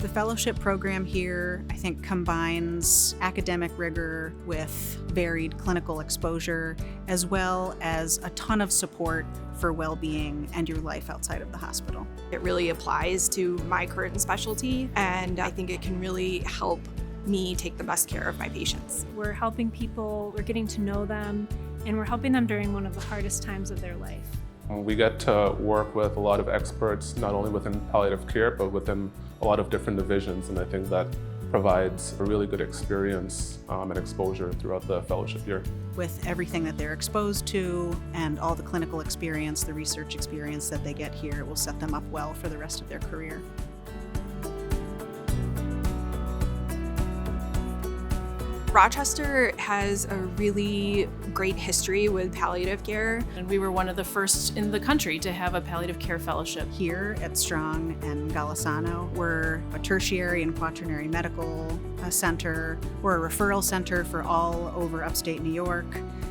The fellowship program here, I think, combines academic rigor with varied clinical exposure, as well as a ton of support for well-being and your life outside of the hospital. It really applies to my current specialty, and I think it can really help me take the best care of my patients. We're helping people, we're getting to know them, and we're helping them during one of the hardest times of their life. We get to work with a lot of experts, not only within palliative care, but within a lot of different divisions, and I think that provides a really good experience and exposure throughout the fellowship year. With everything that they're exposed to and all the clinical experience, the research experience that they get here, it will set them up well for the rest of their career. Rochester has a really great history with palliative care. And we were one of the first in the country to have a palliative care fellowship. Here at Strong and Golisano, we're a tertiary and quaternary medical center. We're a referral center for all over upstate New York,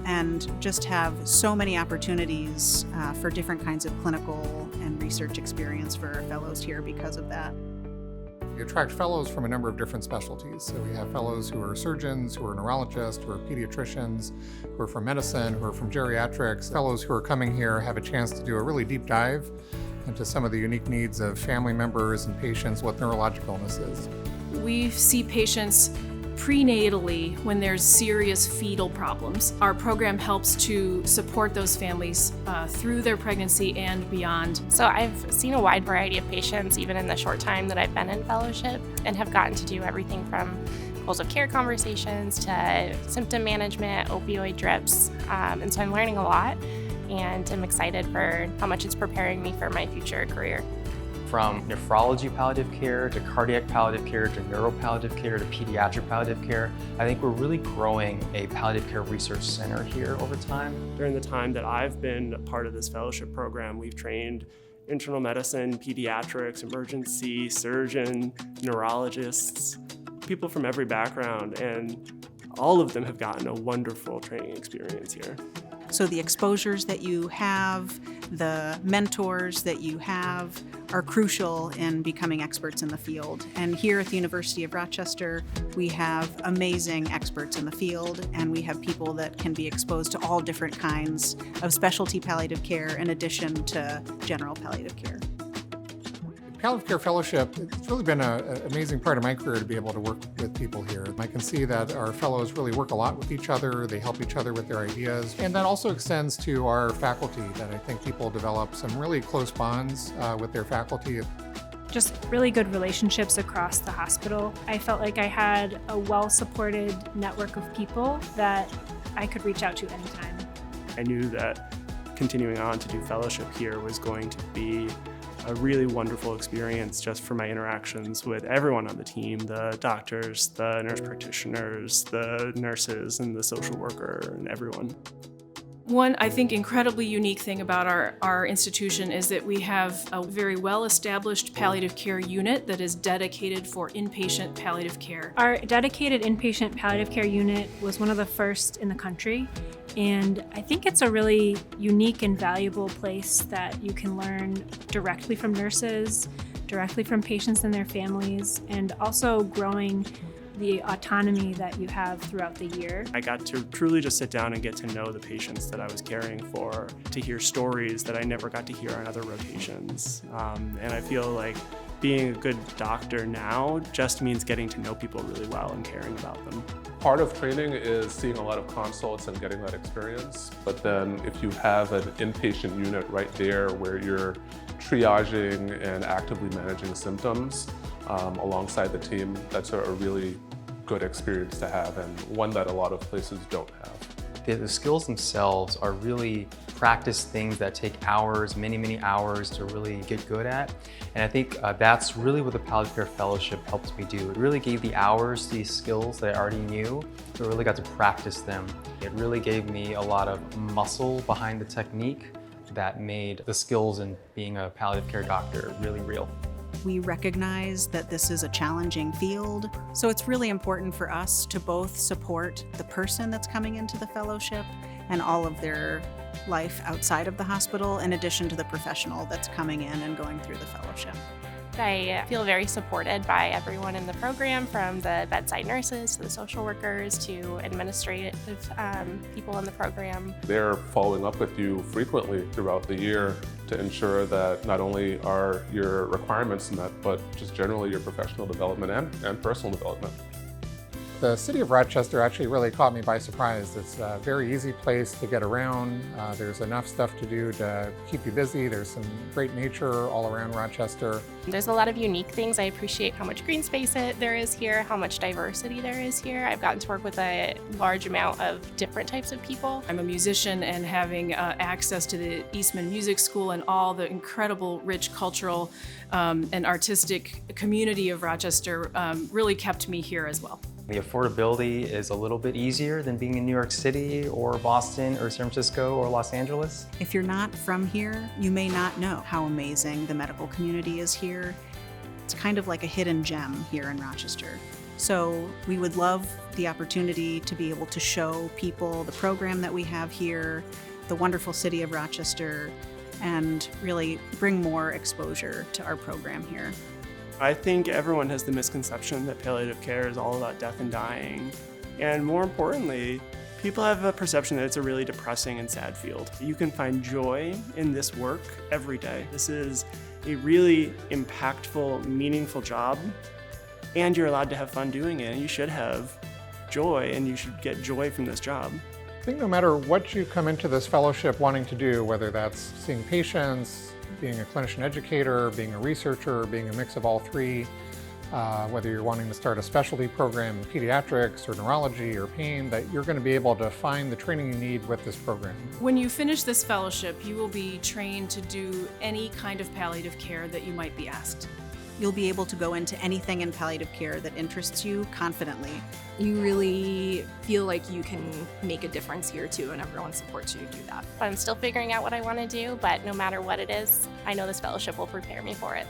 and just have so many opportunities for different kinds of clinical and research experience for our fellows here because of that. We attract fellows from a number of different specialties. So we have fellows who are surgeons, who are neurologists, who are pediatricians, who are from medicine, who are from geriatrics. Fellows who are coming here have a chance to do a really deep dive into some of the unique needs of family members and patients with neurological illnesses. We see patients prenatally when there's serious fetal problems. Our program helps to support those families through their pregnancy and beyond. So I've seen a wide variety of patients even in the short time that I've been in fellowship, and have gotten to do everything from goals of care conversations to symptom management, opioid drips, and so I'm learning a lot, and I'm excited for how much it's preparing me for my future career. From nephrology palliative care to cardiac palliative care to neuropalliative care to pediatric palliative care, I think we're really growing a palliative care research center here over time. During the time that I've been a part of this fellowship program, we've trained internal medicine, pediatrics, emergency, surgeon, neurologists, people from every background, and all of them have gotten a wonderful training experience here. So the exposures that you have, the mentors that you have, are crucial in becoming experts in the field. And here at the University of Rochester, we have amazing experts in the field, and we have people that can be exposed to all different kinds of specialty palliative care in addition to general palliative care. Palliative Care Fellowship, it's really been an amazing part of my career to be able to work with people here. I can see that our fellows really work a lot with each other, they help each other with their ideas, and that also extends to our faculty, that I think people develop some really close bonds with their faculty. Just really good relationships across the hospital. I felt like I had a well-supported network of people that I could reach out to anytime. I knew that continuing on to do fellowship here was going to be a really wonderful experience just for my interactions with everyone on the team, the doctors, the nurse practitioners, the nurses, and the social worker, and everyone. One, I think, incredibly unique thing about our institution is that we have a very well-established palliative care unit that is dedicated for inpatient palliative care. Our dedicated inpatient palliative care unit was one of the first in the country, and I think it's a really unique and valuable place that you can learn directly from nurses, directly from patients and their families, and also growing the autonomy that you have throughout the year. I got to truly just sit down and get to know the patients that I was caring for, to hear stories that I never got to hear on other rotations. And I feel like being a good doctor now just means getting to know people really well and caring about them. Part of training is seeing a lot of consults and getting that experience, but then if you have an inpatient unit right there where you're triaging and actively managing symptoms alongside the team, that's a really good experience to have, and one that a lot of places don't have. The skills themselves are really practice things that take hours, many hours to really get good at. And I think that's really what the Palliative Care Fellowship helped me do. It really gave the hours, these skills that I already knew, but I really got to practice them. It really gave me a lot of muscle behind the technique that made the skills in being a palliative care doctor really real. We recognize that this is a challenging field, so it's really important for us to both support the person that's coming into the fellowship and all of their life outside of the hospital, in addition to the professional that's coming in and going through the fellowship. I feel very supported by everyone in the program, from the bedside nurses to the social workers to administrative people in the program. They're following up with you frequently throughout the year to ensure that not only are your requirements met, but just generally your professional development and personal development. The city of Rochester actually really caught me by surprise. It's a very easy place to get around. There's enough stuff to do to keep you busy. There's some great nature all around Rochester. There's a lot of unique things. I appreciate how much green space there is here, how much diversity there is here. I've gotten to work with a large amount of different types of people. I'm a musician, and having access to the Eastman Music School and all the incredible rich cultural and artistic community of Rochester really kept me here as well. The affordability is a little bit easier than being in New York City or Boston or San Francisco or Los Angeles. If you're not from here, you may not know how amazing the medical community is here. It's kind of like a hidden gem here in Rochester. So we would love the opportunity to be able to show people the program that we have here, the wonderful city of Rochester, and really bring more exposure to our program here. I think everyone has the misconception that palliative care is all about death and dying. And more importantly, people have a perception that it's a really depressing and sad field. You can find joy in this work every day. This is a really impactful, meaningful job, and you're allowed to have fun doing it. And you should have joy, and you should get joy from this job. I think no matter what you come into this fellowship wanting to do, whether that's seeing patients, being a clinician educator, being a researcher, being a mix of all three, whether you're wanting to start a specialty program in pediatrics or neurology or pain, that you're going to be able to find the training you need with this program. When you finish this fellowship, you will be trained to do any kind of palliative care that you might be asked. You'll be able to go into anything in palliative care that interests you confidently. You really feel like you can make a difference here too, and everyone supports you to do that. I'm still figuring out what I want to do, but no matter what it is, I know this fellowship will prepare me for it.